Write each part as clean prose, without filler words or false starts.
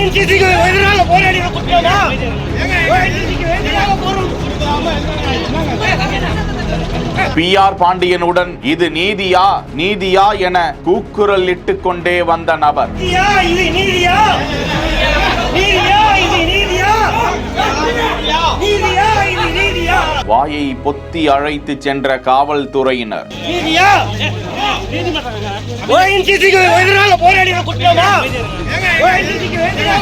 ONGCக்கு எதிராக போராடின குற்றமா? ONGCக்கு எதிராக PR பாண்டியனுடன் இது நீதியா நீதியா என கூக்குரல் இட்டுக் கொண்டே வந்த நபர். இது நீதியா? நீதியா? இது நீதியா? நீதியா? இது நீதியா? வாயை பொத்தி அழைத்து சென்ற காவல்துறையினர். நீதியா? ONGCக்கு எதிராக போராடின குற்றமா? ONGCக்கு எதிராக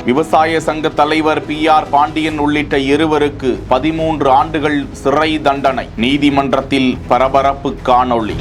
விவசாய சங்க தலைவர் PR பாண்டியன் உள்ளிட்ட இருவருக்கு 13 ஆண்டுகள் சிறை தண்டனை. நீதிமன்றத்தில் பரபரப்பு காணொளி.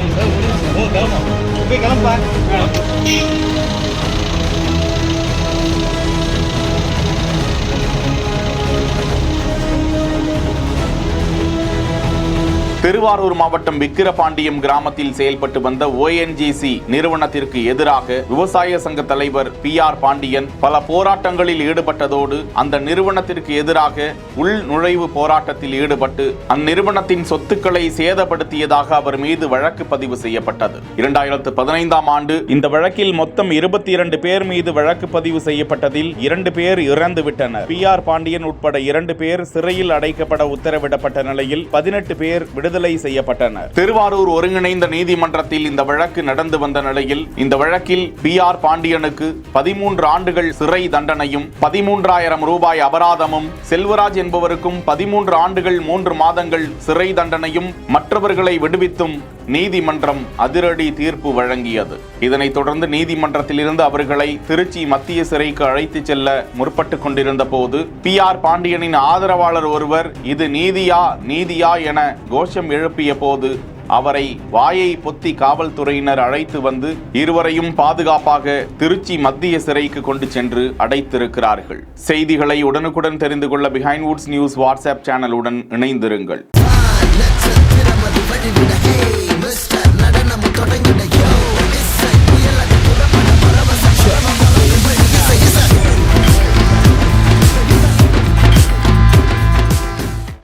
திருவாரூர் மாவட்டம் விக்கிரபாண்டியம் கிராமத்தில் செயல்பட்டு வந்த ONGC நிறுவனத்திற்கு எதிராக விவசாய சங்க தலைவர் PR பாண்டியன் பல போராட்டங்களில் ஈடுபட்டதோடு அந்த நிறுவனத்திற்கு எதிராக உள் நுழைவு போராட்டத்தில் ஈடுபட்டு அந்நிறுவனத்தின் சொத்துக்களை சேதப்படுத்தியதாக அவர் மீது வழக்கு பதிவு செய்யப்பட்டது. 2015ஆம் ஆண்டு இந்த வழக்கில் மொத்தம் 22 பேர் மீது வழக்கு பதிவு செய்யப்பட்டதில் 2 பேர் இறந்துவிட்டனர். PR பாண்டியன் உட்பட 2 பேர் சிறையில் அடைக்கப்பட உத்தரவிடப்பட்ட நிலையில் 18 பேர் விடுதலை செய்யப்பட்டனர். திருவாரூர் ஒருங்கிணைந்த நீதிமன்றத்தில் இந்த வழக்கு நடந்து வந்த நிலையில் இந்த வழக்கில் PR பாண்டியனுக்கு 13 ஆண்டுகள் சிறை தண்டனையும் 13,000 ரூபாய் அபராதமும், செல்வராஜ் என்பவருக்கும் 13 ஆண்டுகள் 3 மாதங்கள் சிறை தண்டனையும், மற்றவர்களை விடுவித்தும் நீதிமன்றம் அதிரடி தீர்ப்பு வழங்கியது. இதனைத் தொடர்ந்து நீதிமன்றத்தில் இருந்து அவர்களை திருச்சி மத்திய சிறைக்கு அழைத்து செல்ல முற்பட்டு கொண்டிருந்த போது PR பாண்டியனின் ஆதரவாளர் ஒருவர் இது நீதியா நீதியா என கோஷம் எழுப்பிய போது அவரை வாயை பொத்தி காவல்துறையினர் அழைத்து வந்து இருவரையும் பாதுகாப்பாக திருச்சி மத்திய சிறைக்கு கொண்டு சென்று அடைத்திருக்கிறார்கள். செய்திகளை உடனுக்குடன் தெரிந்து கொள்ள பிஹைண்ட் வுட்ஸ் நியூஸ் வாட்ஸ்அப் சேனலுடன் இணைந்திருங்கள்.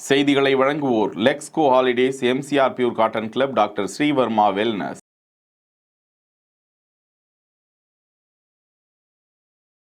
செய்திகளை வழங்குவோர் Lexco holidays, MCR pure cotton club, doctor Srivarma wellness.